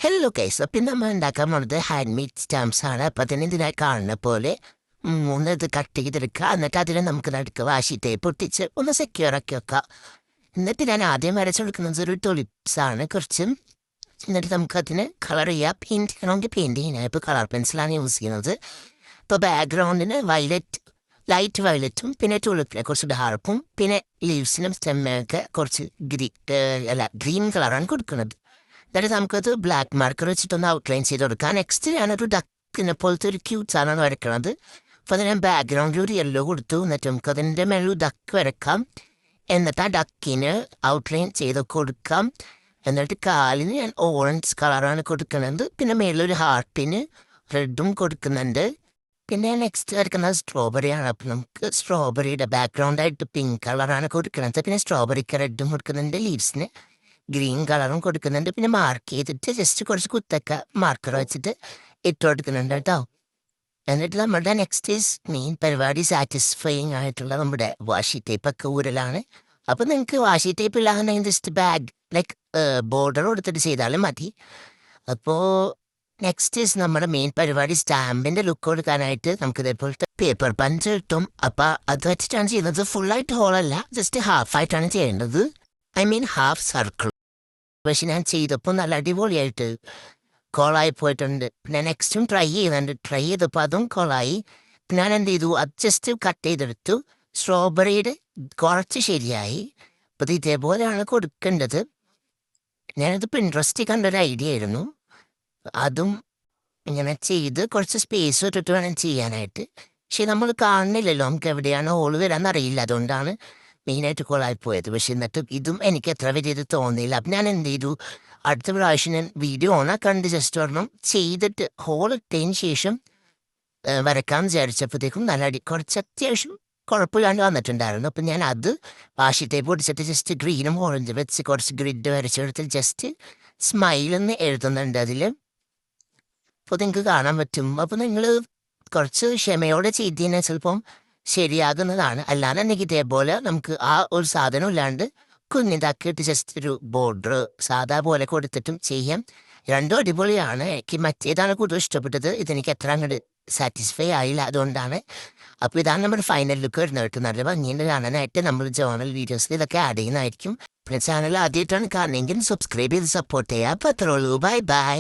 Hello guys, അപ്പം നമ്മൾ ഉണ്ടാക്കാൻ പോകുന്നത് ഹാൻഡ് മെയ്ഡ് സ്റ്റാമ്പ്സ് ആണ്. അപ്പം അതിന് ഇതിനായി കാണുന്ന പോലെ ഇത് കട്ട് ചെയ്തെടുക്കുക. എന്നിട്ട് അതിനെ നമുക്ക് നടുക്ക് വാശി ടേപ്പ് ഒട്ടിച്ച് ഒന്ന് സെക്യൂർ ആക്കി വെക്കാം. എന്നിട്ട് ഞാൻ ആദ്യം വരച്ചു കൊടുക്കുന്നത് ഒരു ടൊളിപ്സാണ് കുറച്ചും. എന്നിട്ട് നമുക്കതിന് കളർ ചെയ്യാം. പെയിൻറ്റ് ചെയ്യണമെങ്കിൽ പെയിൻറ്റ് ചെയ്യാൻ ഇപ്പോൾ കളർ പെൻസിലാണ് യൂസ് ചെയ്യുന്നത്. ഇപ്പോൾ ബാക്ക്ഗ്രൗണ്ടിന് ലൈറ്റ് വയലറ്റും പിന്നെ ടൊളിപ്പിനെ കുറച്ച് ഡാർക്കും പിന്നെ ലീവ്സിനും സ്റ്റെമ്മൊക്കെ കുറച്ച് ഗ്രീൻ കളറാണ് കൊടുക്കുന്നത്. എന്നിട്ട് നമുക്കത് ബ്ലാക്ക് മാർക്കർ വെച്ചിട്ടൊന്ന് ഔട്ട്ലൈൻ ചെയ്ത് കൊടുക്കാം. നെക്സ്റ്റ് ഞാനൊരു ഡക്കിനെ പോലത്തെ ഒരു ക്യൂട്ട്സാണ് വരയ്ക്കുന്നത്. അപ്പോൾ അത് ഞാൻ ബാക്ക്ഗ്രൗണ്ടിൽ ഒരു യെല്ലോ കൊടുത്തു. എന്നിട്ട് നമുക്ക് അതിൻ്റെ മേലൊരു ഡക്ക് വരക്കാം. എന്നിട്ട് ആ ഡക്കിന് ഔട്ട്ലൈൻ ചെയ്ത് കൊടുക്കാം. എന്നിട്ട് കാലിന് ഞാൻ ഓറഞ്ച് കളറാണ് കൊടുക്കുന്നത്. പിന്നെ മേലൊരു ഹാർട്ടിന് റെഡും കൊടുക്കുന്നുണ്ട്. പിന്നെ നെക്സ്റ്റ് വരയ്ക്കുന്നത് സ്ട്രോബെറിയാണ്. അപ്പം നമുക്ക് സ്ട്രോബെറിയുടെ ബാക്ക്ഗ്രൗണ്ടായിട്ട് പിങ്ക് കളറാണ് കൊടുക്കുന്നത്. പിന്നെ സ്ട്രോബെറിക്ക് റെഡും കൊടുക്കുന്നുണ്ട്. ലീവ്സിന് ഗ്രീൻ കളറും കൊടുക്കുന്നുണ്ട്. പിന്നെ മാർക്ക് ചെയ്തിട്ട് ജസ്റ്റ് കുറച്ച് കുത്തൊക്കെ മാർക്കർ വെച്ചിട്ട് ഇട്ട് കൊടുക്കുന്നുണ്ട് കേട്ടോ. എന്നിട്ട് നമ്മുടെ നെക്സ്റ്റ് മെയിൻ പരിപാടി സാറ്റിസ്ഫൈങ് ആയിട്ടുള്ള നമ്മുടെ വാഷി ടേപ്പൊക്കെ ഊരലാണ്. അപ്പോൾ നിങ്ങൾക്ക് വാഷി ടേപ്പ് ഇല്ലാന്നുണ്ടെങ്കിൽ ജസ്റ്റ് ലൈക്ക് ബോർഡർ കൊടുത്തിട്ട് ചെയ്താലും മതി. അപ്പോൾ നെക്സ്റ്റ് നമ്മുടെ മെയിൻ പരിപാടി സ്റ്റാമ്പിൻ്റെ ലുക്ക് കൊടുക്കാനായിട്ട് നമുക്ക് ഇതേപോലത്തെ പേപ്പർ പഞ്ച് കിട്ടും. അപ്പോൾ അത് വെച്ചിട്ടാണ് ചെയ്യുന്നത്. ഫുള്ളായിട്ട് ഹോളല്ല, ജസ്റ്റ് ഹാഫായിട്ടാണ് ചെയ്യേണ്ടത്. Half circle. പക്ഷെ ഞാൻ ചെയ്തപ്പോൾ നല്ല അടിപൊളിയായിട്ട് കോളായി പോയിട്ടുണ്ട്. പിന്നെ നെക്സ്റ്റും ട്രൈ ചെയ്തപ്പോൾ അതും കോളായി. ഞാൻ എന്ത് ചെയ്തു, അത് ജസ്റ്റ് കട്ട് ചെയ്തെടുത്തു. സ്ട്രോബെറിയുടെ കുറച്ച് ശരിയായി. അപ്പോൾ ഇത് ഇതേപോലെയാണ് കൊടുക്കേണ്ടത്. ഞാനത് പിൻട്രസ്റ്റിൽ കണ്ടൊരു ഐഡിയ ആയിരുന്നു. അതും ഇങ്ങനെ ചെയ്ത് കുറച്ച് സ്പേസ് ഇട്ടിട്ട് വേണം ചെയ്യാനായിട്ട്. പക്ഷെ നമ്മൾ കാണുന്നില്ലല്ലോ, നമുക്ക് എവിടെയാണ് ഹോള് വരാമെന്നറിയില്ല. അതുകൊണ്ടാണ് മെയിനായിട്ട് കോളായിപ്പോയത്. പക്ഷെ എന്നിട്ട് ഇതും എനിക്ക് എത്ര വലിയത് തോന്നിയില്ല. അപ്പം ഞാൻ എന്ത് ചെയ്തു, അടുത്ത പ്രാവശ്യം ഞാൻ വീഡിയോ കണ്ട് ജസ്റ്റ് ഒരെണ്ണം ചെയ്തിട്ട് ഹോൾ ഇട്ടതിന് ശേഷം വരക്കാൻ വിചാരിച്ചപ്പോഴത്തേക്കും കുറച്ച് അത്യാവശ്യം കുഴപ്പമില്ലാണ്ട് വന്നിട്ടുണ്ടായിരുന്നു. അപ്പം ഞാൻ അത് വാഷി ടേപ്പ് പൊടിച്ചിട്ട് ജസ്റ്റ് ഗ്രീനും ഓറഞ്ചും വെച്ച് കുറച്ച് ഗ്രിഡ് വരച്ചെടുത്ത് ജസ്റ്റ് സ്മൈലെന്ന് എഴുതുന്നുണ്ട് അതിൽ. അപ്പോൾ നിങ്ങൾക്ക് കാണാൻ പറ്റും. അപ്പോൾ നിങ്ങൾ കുറച്ച് ക്ഷമയോടെ ചെയ്ത് കഴിഞ്ഞാൽ ചിലപ്പം ശരിയാകുന്നതാണ്. അല്ലാന്നുണ്ടെങ്കിൽ ഇതേപോലെ നമുക്ക് ആ ഒരു സാധനം ഇല്ലാണ്ട് കുഞ്ഞിതാക്കിയിട്ട് ജസ്റ്റ് ഒരു ബോർഡർ സാധാ പോലെ കൊടുത്തിട്ടും ചെയ്യാം. രണ്ടും അടിപൊളിയാണ്. എനിക്ക് മറ്റേതാണ് കൂടുതൽ ഇഷ്ടപ്പെട്ടത്. ഇതെനിക്ക് എത്ര അങ്ങോട്ട് സാറ്റിസ്ഫൈ ആയില്ല, അതുകൊണ്ടാണ്. അപ്പോൾ ഇതാണ് നമ്മുടെ ഫൈനൽ ലുക്ക് വരുന്നത് കേട്ടോ. നല്ല ഭംഗിയുണ്ട് കാണാനായിട്ട്. നമ്മൾ ജേർണൽ വീഡിയോസിൽ ഇതൊക്കെ ആഡ് ചെയ്യുന്നതായിരിക്കും. പിന്നെ ചാനൽ ആദ്യമായിട്ടാണ് കാണുന്നതെങ്കിൽ സബ്സ്ക്രൈബ് ചെയ്ത് സപ്പോർട്ട് ചെയ്യാം. അപ്പോൾ അത്രേ ഉള്ളൂ. Bye bye.